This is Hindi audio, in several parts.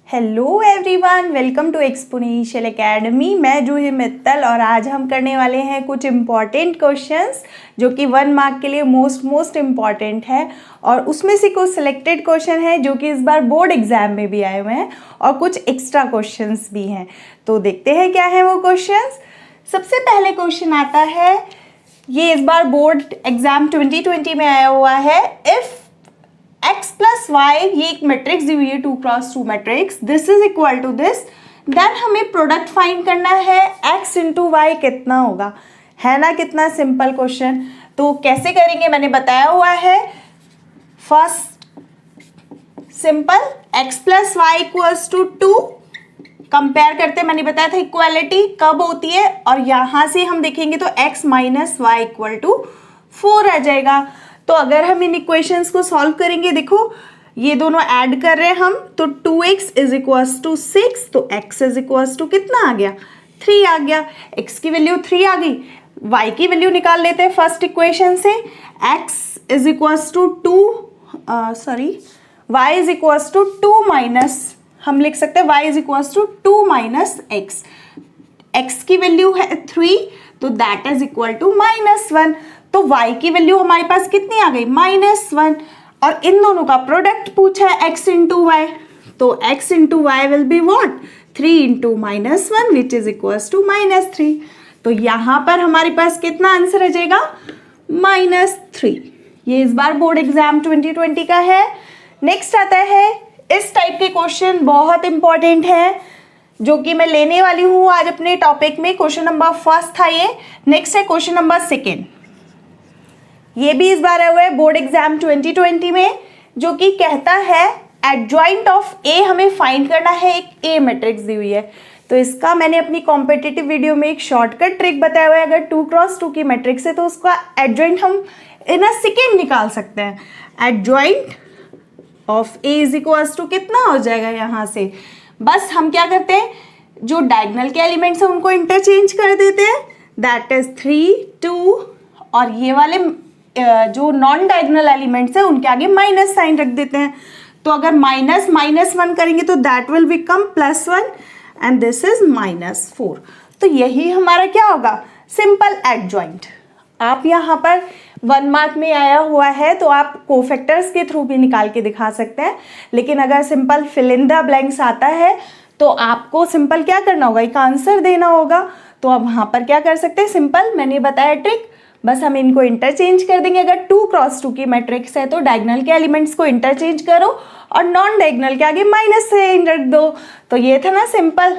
Hello everyone, welcome to exponential academy. मैं जूही मित्तल और आज हम करने वाले हैं कुछ इम्पॉर्टेंट क्वेश्चंस जो कि 1 मार्क के लिए मोस्ट इम्पॉर्टेंट है और उसमें से कुछ सिलेक्टेड क्वेश्चन है जो कि इस बार बोर्ड एग्जाम में भी आए हुए हैं और कुछ एक्स्ट्रा क्वेश्चंस भी हैं। तो देखते हैं क्या है वो क्वेश्चंस। सबसे पहले क्वेश्चन आता है, ये इस बार बोर्ड एग्जाम 2020 में आया हुआ है। इफ x प्लस वाई, ये एक मैट्रिक्स दी हुई है 2x2 matrix, this is equal to this, then हमें प्रोडक्ट फाइंड करना है x इंटू वाई कितना होगा। है ना कितना सिंपल क्वेश्चन। तो कैसे करेंगे मैंने बताया हुआ है। First simple, x plus Y equals to 2 compare करते, मैंने बताया था इक्वालिटी कब होती है और यहां से हम देखेंगे तो x minus Y equal to 4 आ जाएगा। तो अगर हम इन इक्वेशंस को सॉल्व करेंगे, देखो ये दोनों ऐड कर रहे हैं हम, तो 2x इज इक्वल्स टू 6, तो x इज इक्वल्स टू कितना आ गया, 3 आ गया। x की वैल्यू 3 आ गई, y की वैल्यू निकाल लेते हैं फर्स्ट इक्वेशन से। x is equals to y is equals to 2 minus, हम लिख सकते हैं y is equals to 2 minus x। x की वैल्यू है 3, तो दैट इज इक्वल टू -1। तो y की वैल्यू हमारे पास कितनी आ गई, -1। और इन दोनों का प्रोडक्ट पूछा है x इंटू वाई, तो x into Y will be what, 3 into -1 which is equals to -3। तो यहां पर हमारे पास कितना आंसर आ जाएगा, -3। ये इस बार बोर्ड एग्जाम 2020 का है। नेक्स्ट आता है, इस टाइप के क्वेश्चन बहुत इंपॉर्टेंट है जो कि मैं लेने वाली हूं आज अपने टॉपिक में। क्वेश्चन नंबर फर्स्ट था ये। नेक्स्ट है क्वेश्चन नंबर सेकेंड, ये भी इस बार आया हुआ है बोर्ड एग्जाम 2020 में, जो कि कहता है एडजॉइंट ऑफ ए हमें फाइंड करना है। एक ए मैट्रिक्स दी हुई है, तो इसका मैंने अपनी कॉम्पिटिटिव वीडियो में एक शॉर्टकट ट्रिक बताया हुआ है। अगर 2x2 की मैट्रिक्स है तो उसका एडजॉइंट हम इन अ सेकेंड निकाल सकते हैं। Adjoint of A is equals to कितना हो जाएगा, यहाँ से बस हम क्या करते हैं, जो डायगोनल के एलिमेंट्स हैं उनको इंटरचेंज कर देते हैं, दैट इज 3 2, और ये वाले जो नॉन डायगोनल एलिमेंट्स है उनके आगे माइनस साइन रख देते हैं। तो अगर -1 करेंगे तो that will become +1 and this is -4। तो यही हमारा क्या होगा, सिंपल एडजॉइंट। आप यहाँ पर 1 मार्क में आया हुआ है तो आप कोफैक्टर्स के थ्रू भी निकाल के दिखा सकते हैं, लेकिन अगर simple fill in the blanks आता है तो आपको सिंपल क्या करना होगा, एक आंसर देना होगा। तो अब वहाँ पर क्या कर सकते हैं, सिंपल मैंने बताया ट्रिक, बस हम इनको इंटरचेंज कर देंगे। अगर 2x2 की मैट्रिक्स है तो डायगोनल के एलिमेंट्स को इंटरचेंज करो और नॉन डायगोनल के आगे -साइन रख दो। तो ये था ना सिंपल।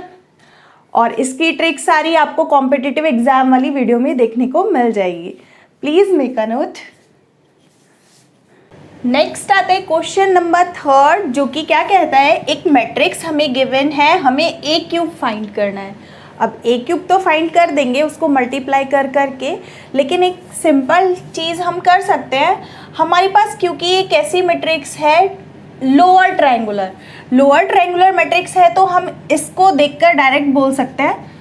और इसकी ट्रिक सारी आपको कॉम्पिटिटिव एग्जाम वाली वीडियो में देखने को मिल जाएगी, please make a note. Next आता है क्वेश्चन नंबर 3, जो कि क्या कहता है, एक मैट्रिक्स हमें गिवन है, हमें ए क्यूब फाइंड करना है। अब ए क्यूब तो फाइंड कर देंगे उसको मल्टीप्लाई कर करके, लेकिन एक सिंपल चीज़ हम कर सकते हैं। हमारे पास क्योंकि एक ऐसी मैट्रिक्स है लोअर ट्रायंगुलर मैट्रिक्स है, तो हम इसको देखकर डायरेक्ट बोल सकते हैं,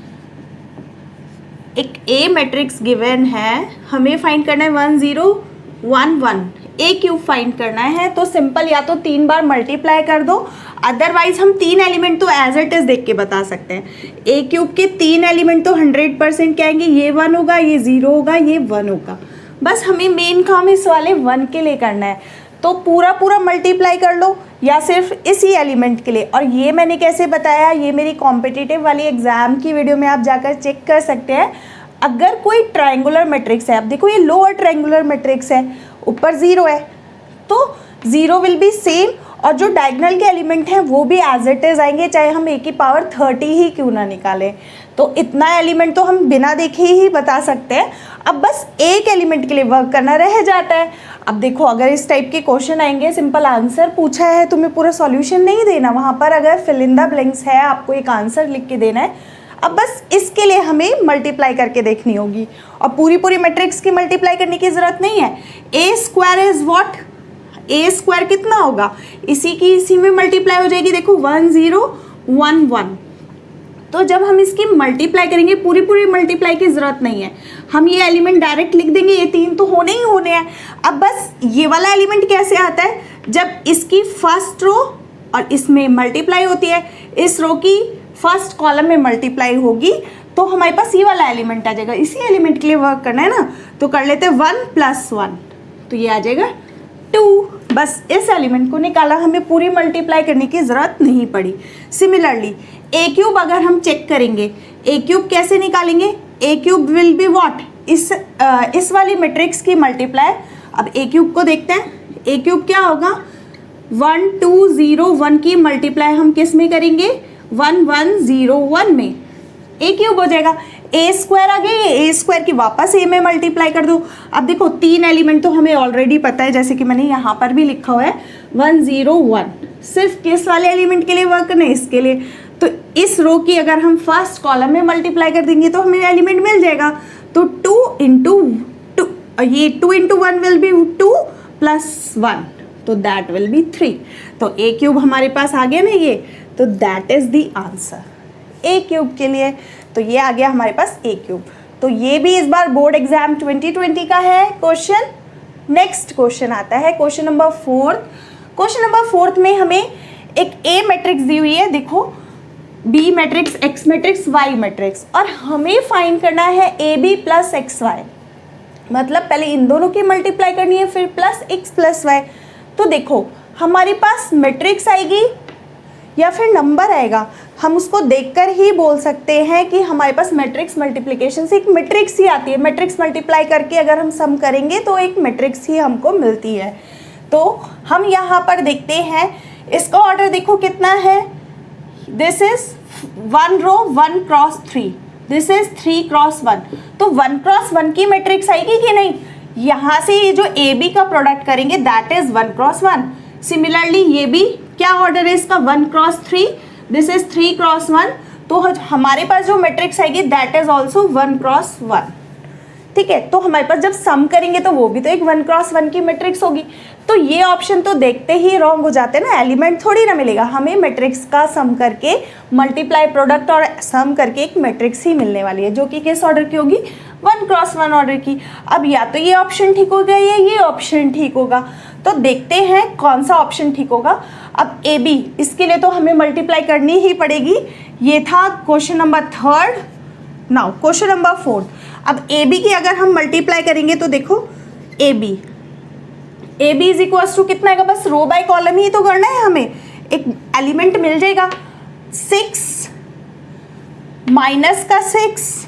एक ए मैट्रिक्स गिवन है, हमें फाइंड करना है 1 0 1 1, ए क्यूब फाइंड करना है। तो सिंपल या तो 3 बार मल्टीप्लाई कर दो, अदरवाइज हम 3 एलिमेंट तो एज इट इज देख के बता सकते हैं। ए क्यूब के 3 एलिमेंट तो 100% क्या आएंगे, ये 1 होगा, ये 0 होगा, ये 1 होगा। बस हमें मेन काम इस वाले 1 के लिए करना है, तो पूरा मल्टीप्लाई कर लो या सिर्फ इसी एलिमेंट के लिए। और ये मैंने कैसे बताया, ये मेरी कॉम्पिटिटिव वाली एग्जाम की वीडियो में आप जाकर चेक कर सकते हैं। अगर कोई ट्रायंगुलर मैट्रिक्स है, अब देखो ये लोअर ट्रायंगुलर मैट्रिक्स है, ऊपर 0 है, तो 0 विल बी सेम, और जो डायगोनल के एलिमेंट हैं वो भी एज इट इज आएंगे, चाहे हम ए की पावर 30 ही क्यों ना निकालें। तो इतना एलिमेंट तो हम बिना देखे ही बता सकते हैं। अब बस एक एलिमेंट के लिए वर्क करना रह जाता है। अब देखो अगर इस टाइप के क्वेश्चन आएंगे, सिंपल आंसर पूछा है, तुम्हें पूरा सॉल्यूशन नहीं देना, वहाँ पर अगर फिल इन द ब्लैंक्स है, आपको एक आंसर लिख के देना है। अब बस इसके लिए हमें मल्टीप्लाई करके देखनी होगी, और पूरी मैट्रिक्स की मल्टीप्लाई करने की जरूरत नहीं है। A square is what, A square कितना होगा, इसी में मल्टीप्लाई हो जाएगी। देखो 1 0 1 1, तो जब हम इसकी मल्टीप्लाई करेंगे, पूरी मल्टीप्लाई की जरूरत नहीं है, हम ये एलिमेंट डायरेक्ट लिख देंगे, ये 3 तो होने ही होने हैं। अब बस ये वाला एलिमेंट कैसे आता है, जब इसकी फर्स्ट रो और इसमें मल्टीप्लाई होती है, इस रो की फर्स्ट कॉलम में मल्टीप्लाई होगी, तो हमारे पास ये वाला एलिमेंट आ जाएगा। इसी एलिमेंट के लिए वर्क करना है ना, तो कर लेते हैं 1 + 1, तो ये आ जाएगा 2। बस इस एलिमेंट को निकाला, हमें पूरी मल्टीप्लाई करने की ज़रूरत नहीं पड़ी। सिमिलरली ए क्यूब अगर हम चेक करेंगे, ए क्यूब कैसे निकालेंगे, ए क्यूब विल बी व्हाट, इस वाली मैट्रिक्स की मल्टीप्लाई। अब ए क्यूब को देखते हैं, ए क्यूब क्या होगा, 1 2 0 1 की मल्टीप्लाई हम किस में करेंगे, 1 1 0 1 में, ए क्यूब हो जाएगा। ए स्क्वायर आ गया, ए स्क्वायर की वापस ए में मल्टीप्लाई कर दो। अब देखो 3 एलिमेंट तो हमें ऑलरेडी पता है, जैसे कि मैंने यहाँ पर भी लिखा हुआ है 1 0 1, सिर्फ किस वाले एलिमेंट के लिए वर्क करना है, इसके लिए। तो इस रो की अगर हम फर्स्ट कॉलम में मल्टीप्लाई कर देंगे तो हमें एलिमेंट मिल जाएगा। तो 2 × 2, ये 2 × 1 विल बी 2 + 1, तो दैट विल बी 3। तो ए क्यूब हमारे पास आ गया ना ये, तो that is the answer A cube के लिए। तो ये आ गया हमारे पास ए क्यूब। तो ये भी इस बार बोर्ड एग्जाम 2020 का है क्वेश्चन। नेक्स्ट क्वेश्चन आता है क्वेश्चन नंबर 4। क्वेश्चन नंबर 4 में हमें एक ए मैट्रिक्स दी हुई है, देखो B matrix, X matrix, Y matrix, और हमें फाइंड करना है ए बी + एक्स वाई। मतलब पहले इन दोनों की मल्टीप्लाई करनी है, फिर +x + y। तो देखो हमारे पास मैट्रिक्स आएगी या फिर नंबर आएगा, हम उसको देखकर ही बोल सकते हैं कि हमारे पास मैट्रिक्स मल्टीप्लिकेशन से एक मैट्रिक्स ही आती है। मैट्रिक्स मल्टीप्लाई करके अगर हम सम करेंगे तो एक मैट्रिक्स ही हमको मिलती है। तो हम यहाँ पर देखते हैं, इसका ऑर्डर देखो कितना है, this is 1 row 1 × 3, this is 3 × 1। तो 1 × 1 की मैट्रिक्स आएगी कि नहीं, यहाँ से ये जो ए बी का प्रोडक्ट करेंगे दैट इज 1 × 1। सिमिलरली ये भी क्या ऑर्डर है इसका, 1 × 3, दिस इज 3 × 1। तो हमारे पास जो मैट्रिक्स आएगी दैट इज ऑल्सो 1 × 1। ठीक है, तो हमारे पास जब सम करेंगे तो वो भी तो एक 1 × 1 की मैट्रिक्स होगी। तो ये ऑप्शन तो देखते ही रॉन्ग हो जाते हैं ना, एलिमेंट थोड़ी ना मिलेगा, हमें मैट्रिक्स का सम करके मल्टीप्लाई प्रोडक्ट और सम करके एक मैट्रिक्स ही मिलने वाली है, जो कि किस ऑर्डर की होगी, 1 × 1 ऑर्डर की। अब या तो ये ऑप्शन ठीक होगा या ये ऑप्शन ठीक होगा, तो देखते हैं कौन सा ऑप्शन ठीक होगा। अब ए बी, इसके लिए तो हमें मल्टीप्लाई करनी ही पड़ेगी। ये था question number 3। Now question number 4। अब ए बी की अगर हम मल्टीप्लाई करेंगे तो देखो A B is equals to कितना आएगा, बस रो बाय कॉलम ही तो करना है हमें, एक एलिमेंट मिल जाएगा 6 माइनस का 6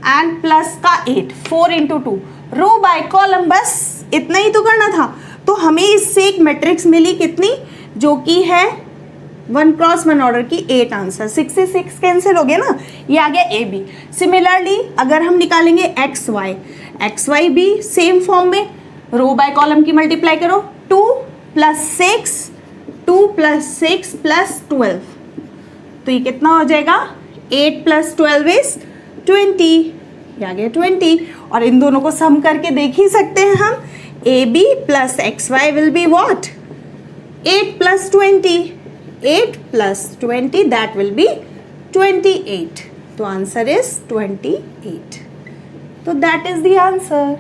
एंड प्लस का 8, 4 × 2 रो बाय कॉलम, बस इतना ही तो करना था। तो हमें इससे एक मैट्रिक्स मिली कितनी, जो कि है 1 × 1 ऑर्डर की 8 आंसर। 6 से 6 कैंसिल हो गया ना, ये आ गया ए बी। सिमिलरली अगर हम निकालेंगे एक्स वाई भी सेम फॉर्म में, रो बाय कॉलम की मल्टीप्लाई करो, 2 + 6 2 + 6 + 12, तो ये कितना हो जाएगा, 8 + 12 इज 20, ये आ गया 20। और इन दोनों को सम करके देख ही सकते हैं हम, A B + X Y will be what, 8 + 20, 8 + 20 that will be 28। तो आंसर इज 28। तो that is the answer,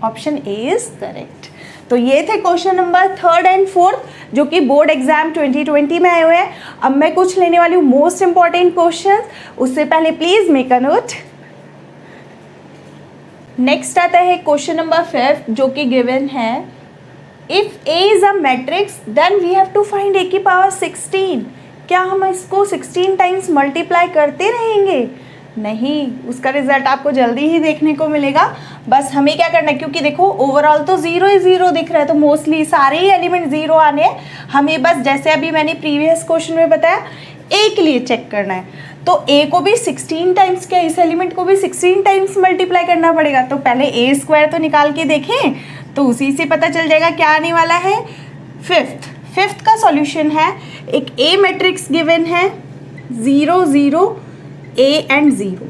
option A is correct. तो ये थे क्वेश्चन नंबर 3 एंड 4 जो कि बोर्ड एग्जाम 2020 में आए हुए हैं। अब मैं कुछ लेने वाली हूँ मोस्ट इंपॉर्टेंट क्वेश्चन, उससे पहले please make a note. Next आता है क्वेश्चन नंबर 5 जो कि गिवन है, if A is a matrix then we have to find A की पावर 16। क्या हम इसको 16 टाइम्स मल्टीप्लाई करते रहेंगे? नहीं, उसका रिजल्ट आपको जल्दी ही देखने को मिलेगा। बस हमें क्या करना है, क्योंकि देखो ओवरऑल तो 0 ही 0 दिख रहा है, तो मोस्टली सारे ही एलिमेंट 0 आने हैं। हमें बस जैसे अभी मैंने प्रीवियस क्वेश्चन में बताया, ए के लिए चेक करना है। तो ए को भी 16 टाइम्स, क्या इस एलिमेंट को भी 16 टाइम्स मल्टीप्लाई करना पड़ेगा। तो पहले ए स्क्वायर तो निकाल के देखें, तो उसी से पता चल जाएगा क्या आने वाला है। फिफ्थ का सॉल्यूशन है, एक ए मैट्रिक्स गिवन है 0 0 ए एंड 0।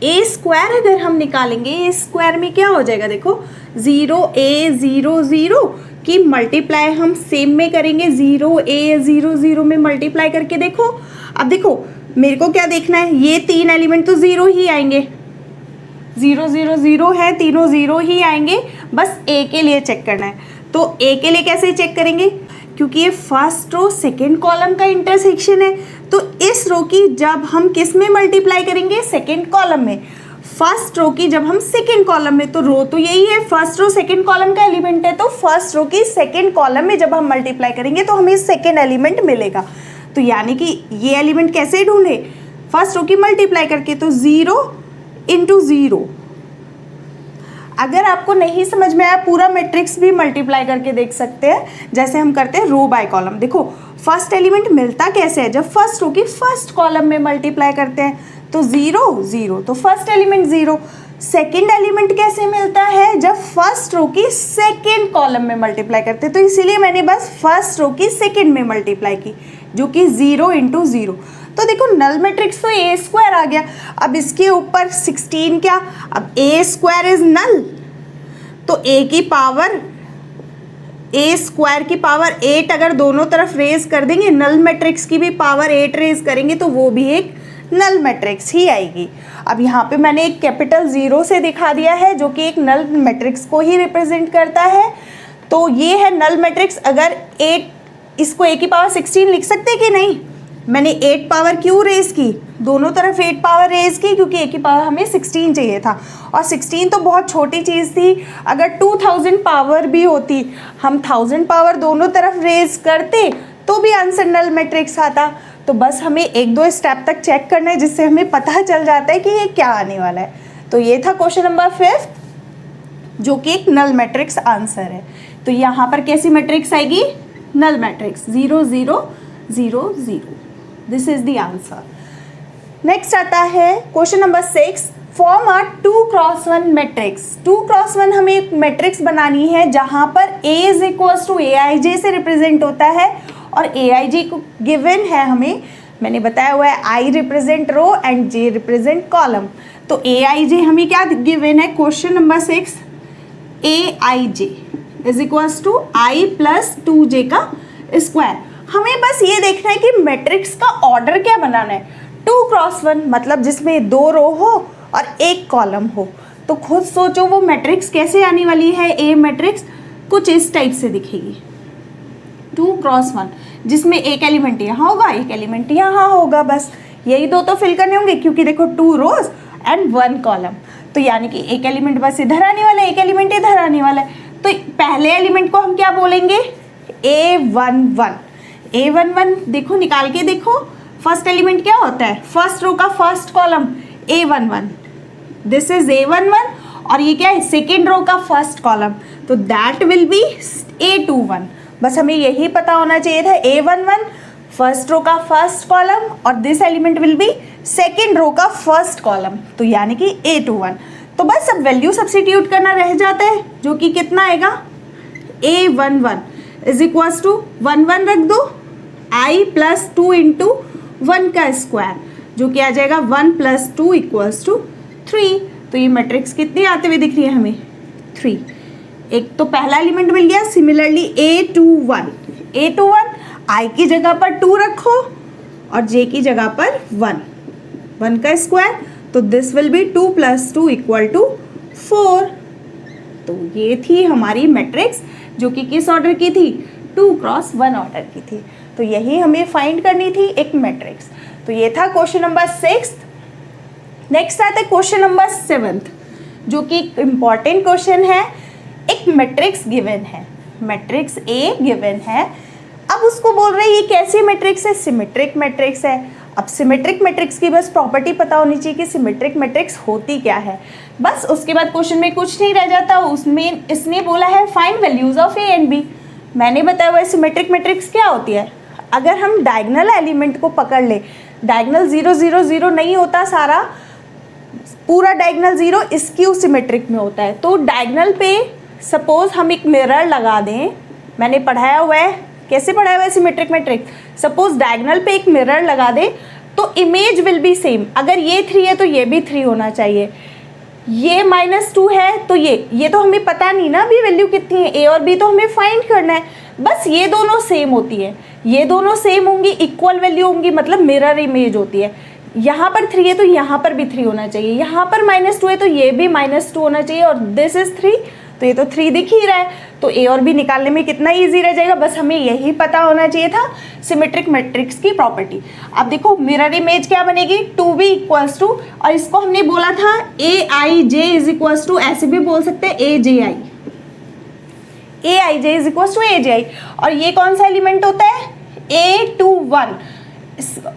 ए स्क्वायर अगर हम निकालेंगे, ए स्क्वायर में क्या हो जाएगा, देखो 0 a 0 0 की मल्टीप्लाई हम सेम में करेंगे, 0 a 0 0 में मल्टीप्लाई करके देखो। अब देखो मेरे को क्या देखना है, ये 3 एलिमेंट तो 0 ही आएंगे, 0 0 0 है, तीनों 0 ही आएंगे। बस ए के लिए चेक करना है। तो ए के लिए कैसे चेक करेंगे, क्योंकि ये फर्स्ट रो सेकेंड कॉलम का इंटरसेक्शन है, तो इस रो की जब हम किस में मल्टीप्लाई करेंगे, सेकेंड कॉलम में। फर्स्ट रो की जब हम सेकेंड कॉलम में, तो रो तो यही है, फर्स्ट रो सेकेंड कॉलम का एलिमेंट है, तो फर्स्ट रो की सेकेंड कॉलम में जब हम मल्टीप्लाई करेंगे तो हमें सेकेंड एलिमेंट मिलेगा। तो यानी कि ये एलिमेंट कैसे ढूंढे, फर्स्ट रो की मल्टीप्लाई करके, तो 0 इंटू 0। अगर आपको नहीं समझ में आया, पूरा मैट्रिक्स भी मल्टीप्लाई करके देख सकते हैं, जैसे हम करते हैं रो बाय कॉलम। देखो फर्स्ट एलिमेंट मिलता कैसे है, जब फर्स्ट रो की फर्स्ट कॉलम में मल्टीप्लाई करते हैं, तो 0 0, तो फर्स्ट एलिमेंट 0। सेकेंड एलिमेंट कैसे मिलता है, जब फर्स्ट रो की सेकेंड कॉलम में मल्टीप्लाई करते हैं, तो इसीलिए मैंने बस फर्स्ट रो की सेकेंड में मल्टीप्लाई की, जो कि 0 इंटू 0। तो देखो नल मैट्रिक्स तो ए स्क्वायर आ गया। अब इसके ऊपर 16 क्या, अब ए स्क्वायर इज नल, तो ए की पावर, ए स्क्वायर की पावर 8 अगर दोनों तरफ रेज कर देंगे, नल मैट्रिक्स की भी पावर 8 रेज करेंगे, तो वो भी एक नल मैट्रिक्स ही आएगी। अब यहाँ पे मैंने एक कैपिटल 0 से दिखा दिया है, जो कि एक नल मैट्रिक्स को ही रिप्रेजेंट करता है। तो ये है नल मैट्रिक्स। अगर 8, इसको ए की पावर 16 लिख सकते कि नहीं, मैंने 8 पावर क्यों रेज की, दोनों तरफ 8 पावर रेज की, क्योंकि ए की पावर हमें 16 चाहिए था, और 16 तो बहुत छोटी चीज़ थी। अगर 2000 पावर भी होती, हम 1000 पावर दोनों तरफ रेज करते, तो भी आंसर नल मैट्रिक्स आता। तो बस हमें 1-2 स्टेप तक चेक करना है, जिससे हमें पता चल जाता है कि ये क्या आने वाला है। तो ये था क्वेश्चन नंबर 5, जो कि एक नल मैट्रिक्स आंसर है। तो यहाँ पर कैसी मैट्रिक्स आएगी, null matrix, 0 0 0 0। This is the answer. Next आता है question number 6, form a 2x1 matrix. 2x1 हमें एक मैट्रिक्स बनानी है जहां पर A is equals to AIJ से रिप्रेजेंट होता है, और AIJ को गिवन है हमें, मैंने बताया हुआ है I represent row and J represent column. तो AIJ हमें क्या गिवन है, question number 6, AIJ is equals to I plus 2J का स्क्वायर। हमें बस ये देखना है कि मैट्रिक्स का ऑर्डर क्या बनाना है। 2x1 मतलब जिसमें 2 रो हो और 1 कॉलम हो। तो खुद सोचो वो मैट्रिक्स कैसे आने वाली है। ए मैट्रिक्स कुछ इस टाइप से दिखेगी, 2x1 जिसमें एक एलिमेंट यहाँ होगा, एक एलिमेंट यहाँ होगा, बस यही दो तो फिल करने होंगे, क्योंकि देखो 2 रोज एंड 1 कॉलम। तो यानी कि एक एलिमेंट बस इधर आने वाला है, एक एलिमेंट इधर आने वाला है। तो पहले एलिमेंट को हम क्या बोलेंगे, A11। A11 देखो, निकाल के देखो, फर्स्ट एलिमेंट क्या होता है, फर्स्ट रो का first column A11, this is A11, और ये क्या है, सेकेंड रो का फर्स्ट कॉलम, तो दैट विल बी A21। बस हमें यही पता होना चाहिए था, A11 फर्स्ट रो का फर्स्ट कॉलम और this element will be second row का फर्स्ट कॉलम, तो यानी कि A21। तो बस अब वैल्यू सब्स्टिट्यूट करना रह जाता है, जो कि कितना आएगा, A11 इज इक्वल्स टू 1 1 रख दो, I प्लस 2 इंटू 1 का स्क्वायर, जो कि आ जाएगा 1 प्लस 2 इक्वल्स टू 3। तो ये मैट्रिक्स कितनी आते हुए दिख रही है हमें, 3। एक तो पहला एलिमेंट मिल गया। सिमिलरली A21 I की जगह पर 2 रखो और J की जगह पर 1 का स्क्वायर, तो this will be 2 plus 2 equal to 4। तो ये थी हमारी मैट्रिक्स, जो कि किस ऑर्डर की थी, 2x1 ऑर्डर की थी। तो यही हमें फाइंड करनी थी एक मैट्रिक्स। तो ये था क्वेश्चन नंबर 6। नेक्स्ट आता है क्वेश्चन नंबर 7, जो कि इम्पॉर्टेंट क्वेश्चन है। एक मैट्रिक्स गिवन है, मैट्रिक्स A गिवन है, अब उसको बोल रहे हैं ये कैसी मैट्रिक्स है, सिमेट्रिक मैट्रिक्स है। अब सिमेट्रिक मैट्रिक्स की बस प्रॉपर्टी पता होनी चाहिए कि सिमेट्रिक मैट्रिक्स होती क्या है, बस उसके बाद क्वेश्चन में कुछ नहीं रह जाता। उसमें इसने बोला है find values of A and B। मैंने बताया हुआ है सिमेट्रिक मैट्रिक्स क्या होती है। अगर हम डायगनल एलिमेंट को पकड़ ले, डायगनल 0 0 0 नहीं होता, सारा पूरा डायगनल 0 स्क्यू सिमेट्रिक में होता है। तो डायगनल पे सपोज हम एक मिरर लगा दें, मैंने पढ़ाया हुआ है, कैसे पढ़ाया हुआ है सिमेट्रिक मैट्रिक्स। सपोज डायगनल पे एक मिरर लगा दे तो इमेज विल बी सेम। अगर ये 3 है तो ये भी 3 होना चाहिए, ये -2 है तो ये तो हमें पता नहीं ना अभी वैल्यू कितनी है, A और B तो हमें फाइंड करना है। बस ये दोनों सेम होती है, ये दोनों सेम होंगी, इक्वल वैल्यू होंगी, मतलब मिरर इमेज होती है। यहाँ पर 3 है तो यहाँ पर भी 3 होना चाहिए, यहाँ पर -2 है तो ये भी -2 होना चाहिए, और दिस इज 3 तो ये तो 3 दिख ही रहा है, तो ए और बी निकालने में कितना ईजी रह जाएगा। बस हमें यही पता होना चाहिए था सिमेट्रिक मैट्रिक्स की प्रॉपर्टी। अब देखो मिरर इमेज क्या बनेगी, 2b इक्वल्स टू, और इसको हमने बोला था aij इज इक्वल्स टू, ऐसे भी बोल सकते हैं aji, aij is equals to aji। और ये कौन सा एलिमेंट होता है, a21,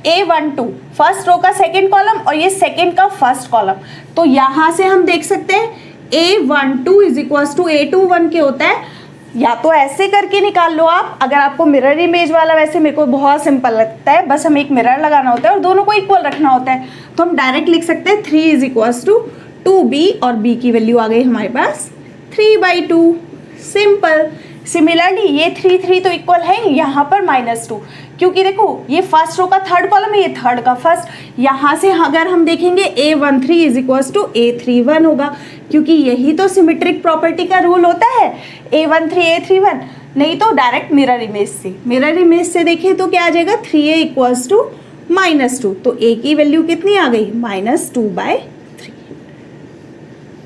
a12 फर्स्ट रो का सेकंड कॉलम और ये सेकंड का फर्स्ट कॉलम। तो यहां से हम देख सकते हैं a12 is equals to a21 के होता है, या तो ऐसे करके निकाल लो आप, अगर आपको मिरर इमेज वाला, वैसे मेरे को बहुत सिंपल लगता है, बस हमें एक मिरर लगाना होता है और दोनों को इक्वल रखना होता है, तो हम डायरेक्ट लिख सकते हैं 3 इज इक्वल्स टू 2b, और b की वैल्यू आ गई हमारे पास 3/2, सिंपल। सिमिलरली ये 3 तो इक्वल है यहाँ पर -2, क्योंकि देखो ये फर्स्ट रो का थर्ड कॉलम है, ये थर्ड का फर्स्ट, यहाँ से अगर हम देखेंगे a13 is equals to a31 होगा, क्योंकि यही तो सिमेट्रिक प्रॉपर्टी का रूल होता है, a13 a31। नहीं तो डायरेक्ट मिरर इमेज से देखें तो क्या आ जाएगा, 3a इक्वल्स टू -2, तो a की वैल्यू कितनी आ गई, -2/3।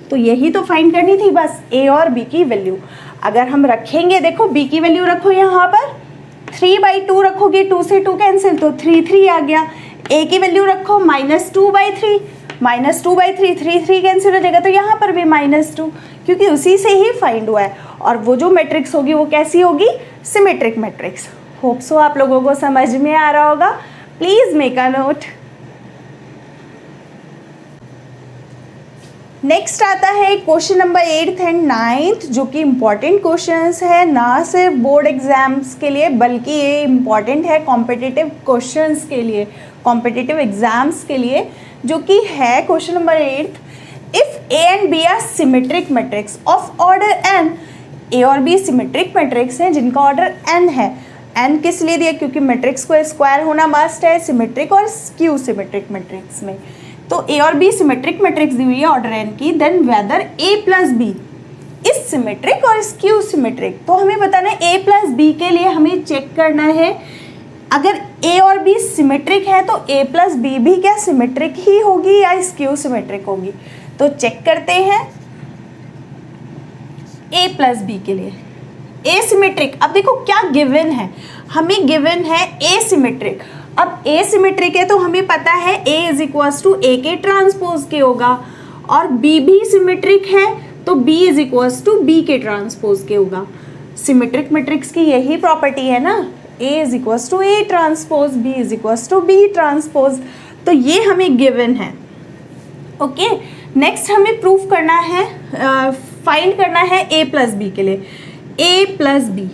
तो यही तो फाइंड करनी थी बस, a और b की वैल्यू। अगर हम रखेंगे, देखो b की वैल्यू रखो यहाँ पर, 3/2 रखोगे, 2 से 2 कैंसिल, तो 3 आ गया। a की वैल्यू रखो -2/3, -2/3, 3 कैंसिल हो जाएगा, तो यहाँ पर भी -2, क्योंकि उसी से ही फाइंड हुआ है। और वो जो मैट्रिक्स होगी वो कैसी होगी, सिमेट्रिक मैट्रिक्स। होप सो आप लोगों को समझ में आ रहा होगा, please make a note. Next आता है question number 8th and 9th, जो कि इम्पॉर्टेंट क्वेश्चंस है, ना सिर्फ बोर्ड एग्जाम्स के लिए बल्कि ये इम्पॉर्टेंट है कॉम्पिटिटिव क्वेश्चंस के लिए, कॉम्पिटिटिव एग्जाम्स के लिए, जो कि है question number 8th। If A and B are symmetric matrix of order n, A और बी सिमेट्रिक मैट्रिक्स हैं जिनका ऑर्डर n है। n किस लिए दिया, क्योंकि मैट्रिक्स को स्क्वायर होना मस्ट है सिमेट्रिक और स्क्यू सिमेट्रिक मैट्रिक्स में। तो ए और बी सिमेट्रिक मैट्रिक्स दी हुई है ऑर्डर n की, then whether a plus B is symmetric और स्क्यू सिमेट्रिक। तो हमें बताना है a प्लस बी के लिए हमें चेक करना है, अगर a और b सिमेट्रिक है तो a प्लस बी भी क्या सिमेट्रिक ही होगी या स्क्यू सिमेट्रिक होगी। तो चेक करते हैं a प्लस बी के लिए, a सिमेट्रिक। अब देखो क्या गिवन है, हमें गिवन है a सिमेट्रिक। अब a सिमेट्रिक है तो हमें पता है a is equals to a के ट्रांसपोज के होगा, और b भी सिमेट्रिक है तो b is equals to b के ट्रांसपोज के होगा। सिमेट्रिक मैट्रिक्स की यही प्रॉपर्टी है ना, a is equals to a transpose, b is equals to b transpose. तो ये हमें गिवन है। ओके, नेक्स्ट हमें प्रूफ करना है, फाइंड करना है a प्लस बी के लिए, a प्लस बी।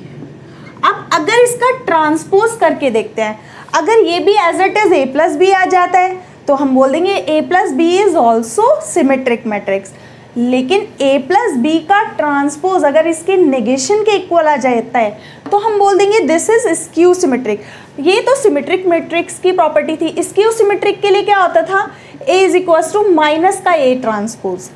अब अगर इसका ट्रांसपोज करके देखते हैं, अगर ये भी as it is a plus B आ जाता है तो हम बोल देंगे a plus B is also symmetric matrix. लेकिन a प्लस बी का ट्रांसपोज अगर इसके नेगेशन के इक्वल आ जाता है तो हम बोल देंगे दिस इज स्क्यू सिमेट्रिक। ये तो सिमेट्रिक मैट्रिक्स की प्रॉपर्टी थी। स्क्यू सिमेट्रिक के लिए क्या होता था, a is equals to minus का a ट्रांसपोज,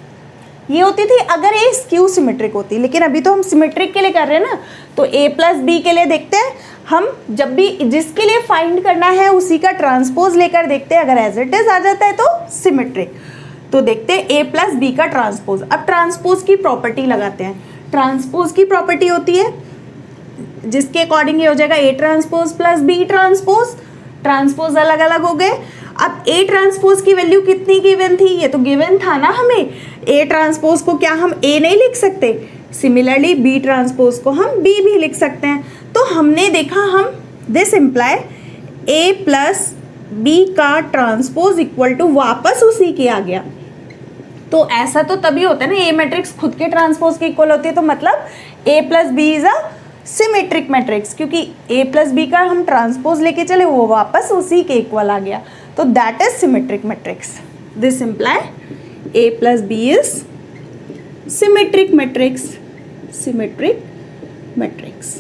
ये होती थी अगर a स्क्यू सिमेट्रिक होती। लेकिन अभी तो हम सिमेट्रिक के लिए कर रहे हैं ना, तो a प्लस बी के लिए देखते हैं हम, जब भी जिसके लिए फाइंड करना है उसी का ट्रांसपोज लेकर देखते हैं, अगर एज इट इज आ जाता है तो सिमेट्रिक। तो देखते हैं a प्लस बी का ट्रांसपोज। अब ट्रांसपोज की प्रॉपर्टी लगाते हैं। ट्रांसपोज की प्रॉपर्टी होती है जिसके अकॉर्डिंग ये हो जाएगा a transpose plus b transpose. Transpose अलग अलग हो गए। अब a ट्रांसपोज की वैल्यू कितनी गिवन थी, ये तो गिवन था ना हमें। a ट्रांसपोज को क्या हम a नहीं लिख सकते, सिमिलरली b ट्रांसपोज को हम b भी लिख सकते हैं। तो हमने देखा हम this imply a plus b का ट्रांसपोज इक्वल टू वापस उसी के आ गया। तो ऐसा तो तभी होता है ना, a मैट्रिक्स खुद के ट्रांसपोज के इक्वल होती है, तो मतलब a plus B is a symmetric matrix, क्योंकि a प्लस बी का हम ट्रांसपोज लेके चले वो वापस उसी के इक्वल आ गया। तो that is symmetric matrix. This imply a plus B is symmetric matrix, symmetric matrix.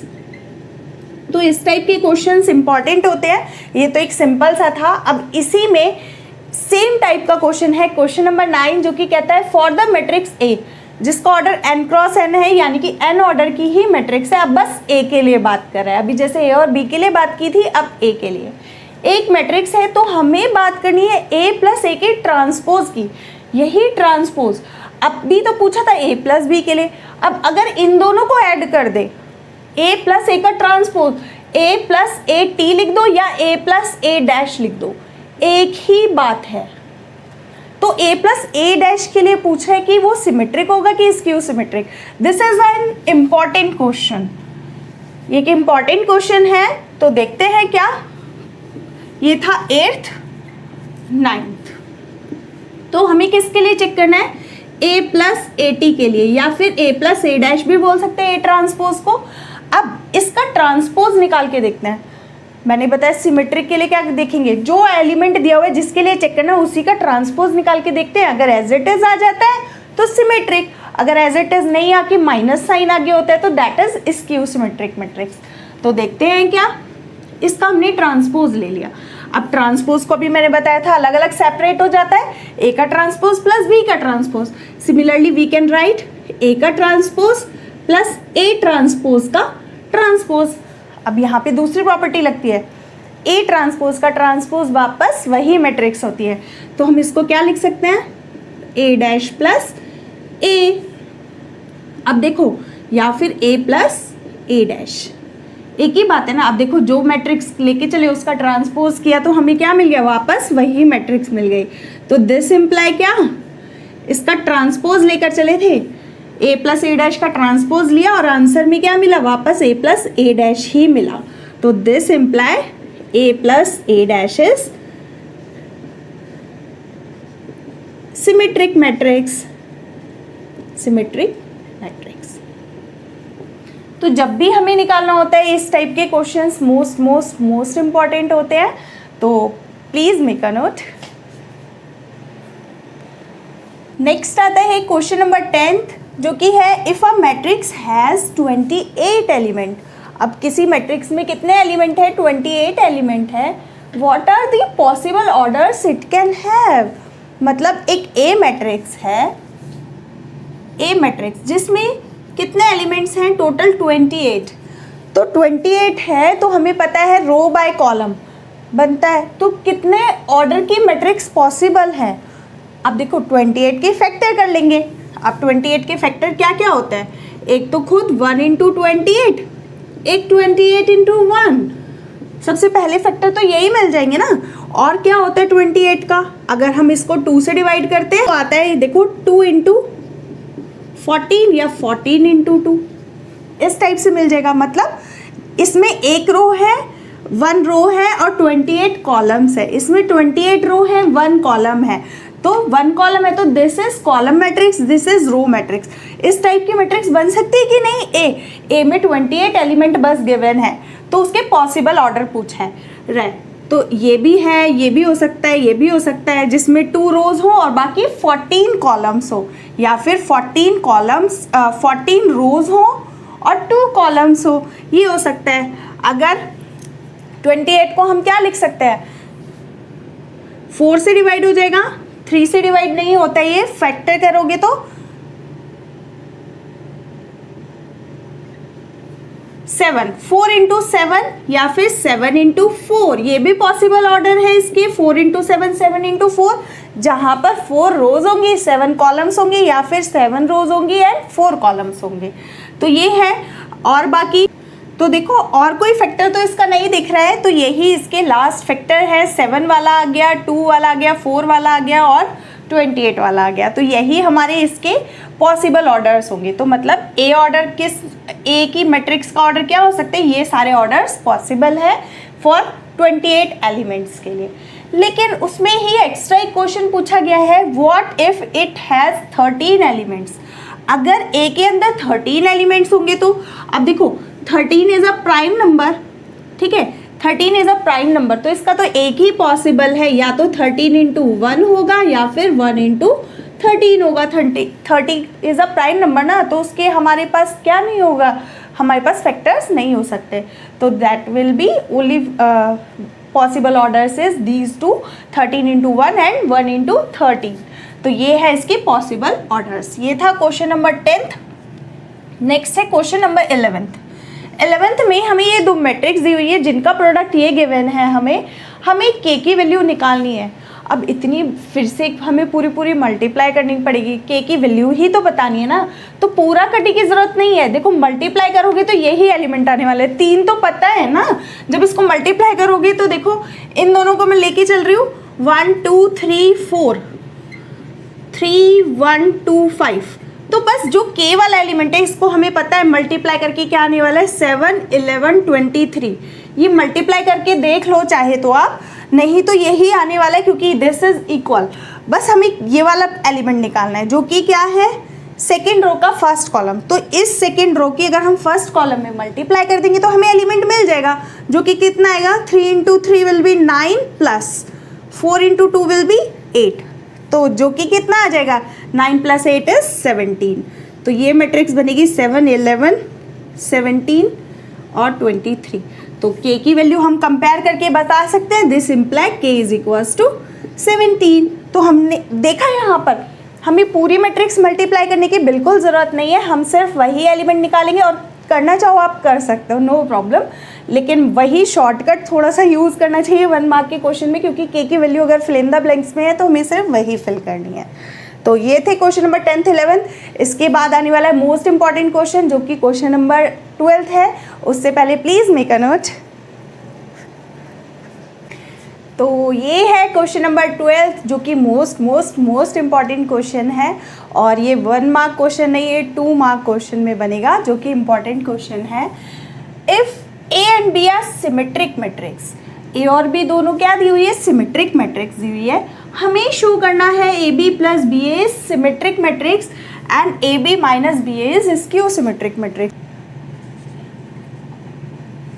तो इस टाइप के क्वेश्चंस इंपॉर्टेंट होते हैं। ये तो एक सिंपल सा था। अब इसी में सेम टाइप का क्वेश्चन है क्वेश्चन नंबर 9, जो कि कहता है फॉर द मैट्रिक्स A, जिसका ऑर्डर n क्रॉस n है, यानी कि n ऑर्डर की ही मैट्रिक्स है। अब बस A के लिए बात कर रहा है। अभी जैसे A और B के लिए बात की थी, अब A के लिए। एक मैट्रिक्स है तो हमें बात करनी है A प्लस A के ट्रांसपोज की। यही ट्रांसपोज अब भी तो पूछा था a प्लस बी के लिए, अब अगर इन दोनों को ऐड कर दे, a प्लस ए का transpose, a plus A T लिख दो या a प्लस ए डैश लिख दो, एक ही बात है। तो a प्लस ए डैश के लिए पूछ रहा है कि वो सिमेट्रिक होगा कि skew symmetric. This is an important question, ये एक इम्पॉर्टेंट क्वेश्चन है। तो देखते हैं क्या, ये था 8th 9th। तो हमें किसके लिए चेक करना है, a प्लस ए टी के लिए, या फिर a प्लस ए डैश भी बोल सकते हैं a ट्रांसपोज को। अब इसका ट्रांसपोज निकाल के देखते हैं। मैंने बताया सिमेट्रिक के लिए क्या देखेंगे, जो एलिमेंट दिया हुआ है जिसके लिए चेक करना है उसी का ट्रांसपोज निकाल के देखते हैं। अगर एज इट इज आ जाता है तो सिमेट्रिक, अगर एज इट इज नहीं आके माइनस साइन आगे होता है तो that is skew symmetric matrix. तो देखते हैं क्या, इसका हमने ट्रांसपोज ले लिया। अब ट्रांसपोज को भी मैंने बताया था अलग अलग सेपरेट हो जाता है, ए का ट्रांसपोज प्लस बी का transpose. Similarly we can write A का ट्रांसपोज प्लस ए ट्रांसपोज का ट्रांसपोज। अब यहाँ पे दूसरी प्रॉपर्टी लगती है, ए ट्रांसपोज का ट्रांसपोज वापस वही मैट्रिक्स होती है। तो हम इसको क्या लिख सकते हैं, ए डैश प्लस ए। अब देखो, या फिर ए प्लस ए डैश, एक ही बात है ना। अब देखो, जो मैट्रिक्स लेके चले उसका ट्रांसपोज किया तो हमें क्या मिल गया, वापस वही मैट्रिक्स मिल गई। तो दिस इम्प्लाई क्या, इसका ट्रांसपोज लेकर चले थे, ए प्लस ए डैश का ट्रांसपोज लिया और आंसर में क्या मिला, वापस ए प्लस ए डैश ही मिला। तो this imply A plus A dash is symmetric matrix, symmetric matrix. तो जब भी हमें निकालना होता है इस टाइप के क्वेश्चंस मोस्ट इंपॉर्टेंट होते हैं, तो please make a note. Next आता है क्वेश्चन नंबर 10th, जो कि है if a matrix has 28 element. अब किसी मैट्रिक्स में कितने एलिमेंट है, 28 एलिमेंट है। What are the possible orders it can have. मतलब एक ए मैट्रिक्स है, ए मैट्रिक्स जिसमें कितने एलिमेंट्स हैं, टोटल 28। तो 28 है तो हमें पता है रो बाय कॉलम बनता है, तो कितने ऑर्डर की मैट्रिक्स पॉसिबल है। अब देखो 28 के फैक्टर कर लेंगे। अब 28 के फैक्टर क्या क्या होता है, एक तो खुद 1 इंटू 28, एक 28 इंटू 1। सबसे पहले फैक्टर तो यही मिल जाएंगे ना। और क्या होता है 28 का, अगर हम इसको 2 से डिवाइड करते हैं तो आता है देखो 2 इंटू 14 या 14 इंटू 2, इस टाइप से मिल जाएगा। मतलब इसमें एक रो है, 1 रो है और 28 कॉलम्स है। इसमें 28 रो है, 1 कॉलम है। तो 1 कॉलम है तो this is column matrix, this is row matrix. इस टाइप की मैट्रिक्स बन सकती है कि नहीं। ए में 28 एलिमेंट बस गिवन है, तो उसके पॉसिबल ऑर्डर पूछा है, राइट। तो ये भी है, ये भी हो सकता है, ये भी हो सकता है, जिसमें 2 रोज हो और बाकी 14 कॉलम्स हो, या फिर 14 कॉलम्स 14 रोज हो और 2 कॉलम्स हो, ये हो सकता है। अगर 28 को हम क्या लिख सकते हैं, 4 से डिवाइड हो जाएगा, 3 से डिवाइड नहीं होता, ये फैक्टर करोगे तो 7, 4 इंटू 7 या फिर 7 इंटू 4, ये भी पॉसिबल ऑर्डर है इसके। 4 इंटू 7, 7 इंटू 4, जहां पर 4 रोज होंगी, 7 कॉलम्स होंगे, या फिर 7 रोज होंगी एंड 4 कॉलम्स होंगे। तो ये है। और बाकी तो देखो और कोई फैक्टर तो इसका नहीं दिख रहा है, तो यही इसके लास्ट फैक्टर है। 7 वाला आ गया, 2 वाला आ गया, 4 वाला आ गया और 28 वाला आ गया। तो यही हमारे इसके पॉसिबल ऑर्डर्स होंगे। तो मतलब ए ऑर्डर किस, ए की मैट्रिक्स का ऑर्डर क्या हो सकते हैं, ये सारे ऑर्डर्स पॉसिबल है फॉर 28 एलिमेंट्स के लिए। लेकिन उसमें ही एक्स्ट्रा एक क्वेश्चन पूछा गया है, what if it has 13 elements. अगर ए के अंदर 13 एलिमेंट्स होंगे तो अब देखो 13 इज अ प्राइम नंबर, ठीक है, 13 इज अ प्राइम नंबर, तो इसका तो एक ही पॉसिबल है, या तो 13 इंटू 1 होगा या फिर 1 इंटू 13 होगा। 30 इज अ प्राइम नंबर ना, तो उसके हमारे पास क्या नहीं होगा, हमारे पास फैक्टर्स नहीं हो सकते। तो that will B only possible orders is these two, 13 into 1 and 1 into 13। तो ये है इसके पॉसिबल ऑर्डर्स। ये था क्वेश्चन नंबर 10th। नेक्स्ट है क्वेश्चन नंबर 11th। 11th में हमें ये 2 मैट्रिक्स दी हुई है जिनका प्रोडक्ट ये गिवन है, हमें के की वैल्यू निकालनी है। अब इतनी फिर से हमें पूरी मल्टीप्लाई करनी पड़ेगी, के की वैल्यू ही तो बतानी है ना, तो पूरा कटी की ज़रूरत नहीं है। देखो मल्टीप्लाई करोगे तो यही एलिमेंट आने वाले हैं, 3 तो पता है ना। जब इसको मल्टीप्लाई करोगे तो देखो इन दोनों को मैं लेके चल रही हूँ 1 2 3 4 3 1 2 5, तो बस जो के वाला एलिमेंट है इसको हमें पता है मल्टीप्लाई करके क्या आने वाला है 7 11 23। ये मल्टीप्लाई करके देख लो चाहे तो आप, नहीं तो यही आने वाला है क्योंकि दिस इज इक्वल। बस हमें ये वाला एलिमेंट निकालना है जो कि क्या है सेकेंड रो का फर्स्ट कॉलम। तो इस सेकेंड रो की अगर हम फर्स्ट कॉलम में मल्टीप्लाई कर देंगे तो हमें एलिमेंट मिल जाएगा जो कि कितना आएगा 3 into 3 will be 9 plus 4 into 2 will be 8, तो जो कि कितना आ जाएगा 9 प्लस 8 इज 17। तो ये मैट्रिक्स बनेगी 7 11 17 और 23। तो k की वैल्यू हम कंपेयर करके बता सकते हैं, this imply k is equals to 17। तो हमने देखा यहाँ पर हमें पूरी मैट्रिक्स मल्टीप्लाई करने की बिल्कुल ज़रूरत नहीं है, हम सिर्फ वही एलिमेंट निकालेंगे और करना चाहो आप कर सकते हो, नो प्रॉब्लम। लेकिन वही शॉर्टकट थोड़ा सा यूज़ करना चाहिए 1 मार्क के क्वेश्चन में, क्योंकि k की वैल्यू अगर फिल इन द ब्लैंक्स में है तो हमें सिर्फ वही फिल करनी है। तो ये थे क्वेश्चन नंबर 10th 11th। इसके बाद आने वाला है मोस्ट इंपॉर्टेंट क्वेश्चन जो कि क्वेश्चन नंबर 12th है। उससे पहले प्लीज़ मेक अ नोट। तो ये है क्वेश्चन नंबर 12th जो कि मोस्ट इम्पॉर्टेंट क्वेश्चन है, और ये 1 मार्क क्वेश्चन नहीं, ये 2 मार्क क्वेश्चन में बनेगा जो कि इम्पॉर्टेंट क्वेश्चन है। If A and B are symmetric matrix, A और बी दोनों क्या दी हुई है सिमेट्रिक मैट्रिक्स दी हुई है, हमें शो करना है A B plus B A is symmetric matrix and A B minus B A is skew symmetric matrix.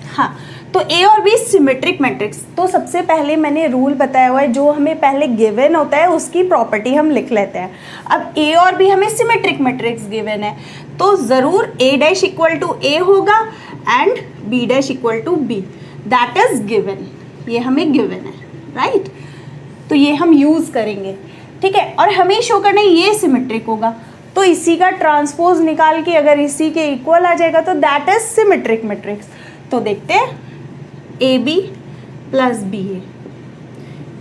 हाँ, तो ए और बी सिमेट्रिक मैट्रिक्स, तो सबसे पहले मैंने रूल बताया हुआ है, जो हमें पहले गिवन होता है उसकी प्रॉपर्टी हम लिख लेते हैं। अब ए और बी हमें सिमेट्रिक मैट्रिक्स गिवन है तो ज़रूर A dash equal to A होगा and B dash equal to B, that is given, ये हमें गिवन है, राइट। तो ये हम यूज़ करेंगे, ठीक है। और हमें शो करना है ये सिमेट्रिक होगा, तो इसी का ट्रांसपोज निकाल के अगर इसी के इक्वल आ जाएगा तो दैट इज सिमेट्रिक मैट्रिक्स। तो देखते हैं ए बी प्लस बी ए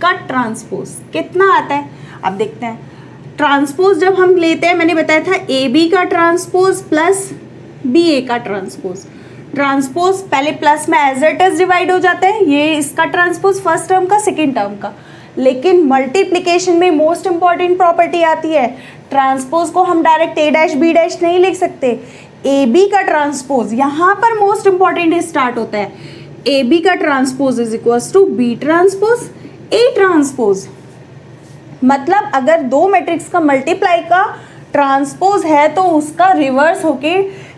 का ट्रांसपोज कितना आता है। अब देखते हैं ट्रांसपोज जब हम लेते हैं, मैंने बताया था ए बी का ट्रांसपोज प्लस बी ए का ट्रांसपोज। ट्रांसपोज पहले प्लस में एज इट इज डिवाइड हो जाता है, ये इसका ट्रांसपोज फर्स्ट टर्म का सेकेंड टर्म का। लेकिन मल्टीप्लिकेशन में मोस्ट इंपॉर्टेंट प्रॉपर्टी आती है, ट्रांसपोज को हम डायरेक्ट ए डैश बी डैश नहीं लिख सकते, ए बी का ट्रांसपोज यहाँ पर मोस्ट इंपॉर्टेंट स्टार्ट होता है। ए बी का transpose is equals to B transpose A transpose. मतलब अगर दो मैट्रिक्स का मल्टीप्लाई का ट्रांसपोज है तो उसका रिवर्स होके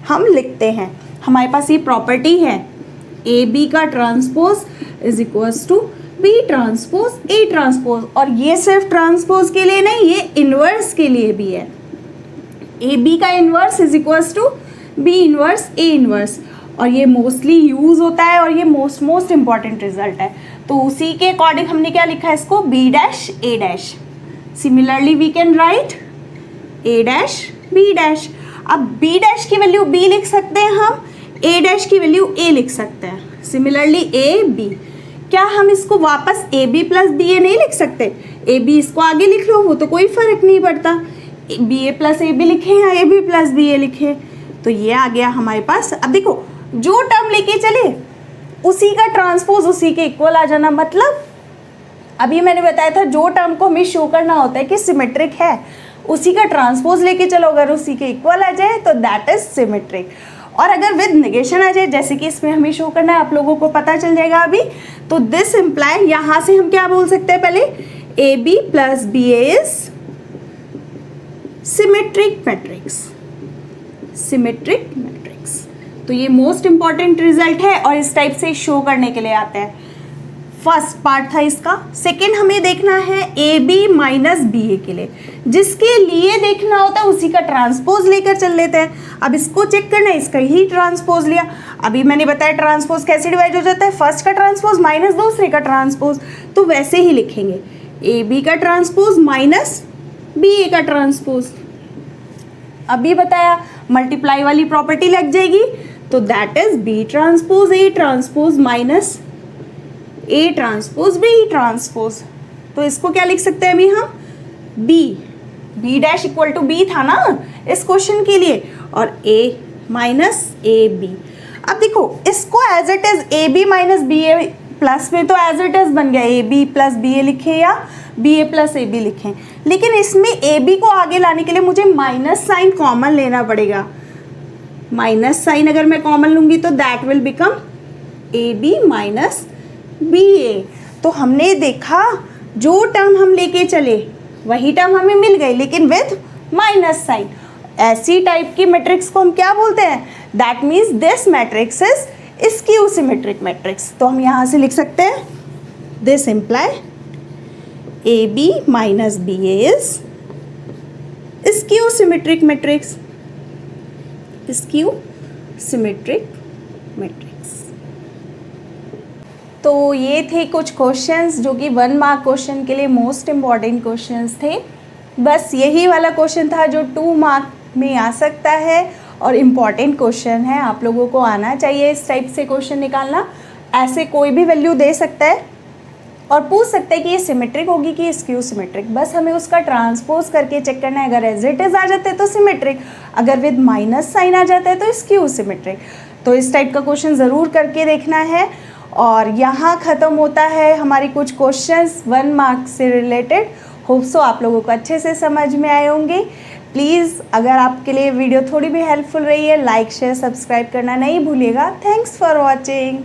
हम लिखते हैं, हमारे पास ये प्रॉपर्टी है ए बी का transpose is equals to B transpose A transpose. और ये सिर्फ ट्रांसपोज के लिए नहीं, ये इनवर्स के लिए भी है। ए बी का inverse is equals to B inverse A inverse, और ये मोस्टली यूज़ होता है और ये मोस्ट इंपॉर्टेंट रिजल्ट है। तो उसी के अकॉर्डिंग हमने क्या लिखा है इसको B dash A dash. Similarly we can write A dash B dash. अब बी डैश की वैल्यू बी लिख सकते हैं हम, ए डैश की वैल्यू ए लिख सकते हैं। सिमिलरली ए बी, क्या हम इसको वापस ए बी प्लस बी ए नहीं लिख सकते? ए बी इसको आगे लिख लो, वो तो कोई फर्क नहीं पड़ता, B A plus A B लिखे या A B plus B A लिखे, तो ये आ गया हमारे पास। अब देखो जो टर्म लेके चले उसी का ट्रांसपोज उसी के इक्वल आ जाना। मतलब अभी मैंने बताया था जो टर्म को हमें शो करना होता है कि सिमेट्रिक है, उसी का ट्रांसपोज लेके चलो, अगर उसी के इक्वल आ जाए तो दैट इज सिमेट्रिक। और अगर विद नेगेशन आ जाए, जैसे कि इसमें हमें शो करना है, आप लोगों को पता चल जाएगा अभी, तो दिस इम्प्लाई यहाँ से हम क्या बोल सकते हैं, पहले A B plus B A is symmetric matrix, symmetric matrix. तो ये मोस्ट इंपॉर्टेंट रिजल्ट है और इस टाइप से शो करने के लिए आता है। फर्स्ट पार्ट था इसका। सेकेंड हमें देखना है ए बी माइनस बी ए के लिए, जिसके लिए देखना होता है उसी का ट्रांसपोज लेकर चल लेते हैं। अब इसको चेक करना है, इसका ही ट्रांसपोज लिया। अभी मैंने बताया ट्रांसपोज कैसे डिवाइड हो जाता है, फर्स्ट का ट्रांसपोज माइनस दूसरे का ट्रांसपोज, तो वैसे ही लिखेंगे ए बी का ट्रांसपोज माइनस बी ए का ट्रांसपोज। अभी बताया मल्टीप्लाई वाली प्रॉपर्टी लग जाएगी, तो that is B transpose A transpose minus A transpose B transpose. तो इसको क्या लिख सकते हैं अभी हम, B dash equal to B था ना इस क्वेश्चन के लिए, और ए माइनस ए बी। अब देखो इसको as it is A B minus B A plus में तो एज इट इज बन गया, A B plus B A लिखें या B A plus A B लिखें, लेकिन इसमें ए बी को आगे लाने के लिए मुझे माइनस साइन कॉमन लेना पड़ेगा। माइनस साइन अगर मैं कॉमन लूंगी तो that will become A B minus B A. तो हमने देखा जो टर्म हम लेके चले वही टर्म हमें मिल गई, लेकिन विद माइनस साइन। ऐसी टाइप की मैट्रिक्स को हम क्या बोलते हैं, that means this matrix is skew symmetric matrix. तो हम यहाँ से लिख सकते हैं this imply A B minus B A is skew symmetric matrix, skew symmetric matrix. तो ये थे कुछ क्वेश्चंस जो कि 1 मार्क क्वेश्चन के लिए मोस्ट इम्पॉर्टेंट क्वेश्चंस थे। बस यही वाला क्वेश्चन था जो 2 मार्क में आ सकता है और इम्पॉर्टेंट क्वेश्चन है, आप लोगों को आना चाहिए इस टाइप से क्वेश्चन निकालना। ऐसे कोई भी वैल्यू दे सकता है और पूछ सकता है कि ये सिमेट्रिक होगी कि स्क्यू सिमेट्रिक, बस हमें उसका ट्रांसपोज करके चेक करना है। अगर एज इट इज आ जाता है तो सिमेट्रिक, अगर विद माइनस साइन आ जाता है तो स्क्यू सिमेट्रिक। तो इस टाइप का क्वेश्चन ज़रूर करके देखना है। और यहाँ ख़त्म होता है हमारी कुछ क्वेश्चंस 1 मार्क से रिलेटेड। होप सो आप लोगों को अच्छे से समझ में आए होंगे। प्लीज़ अगर आपके लिए वीडियो थोड़ी भी हेल्पफुल रही है, लाइक शेयर सब्सक्राइब करना नहीं भूलिएगा। Thanks for watching.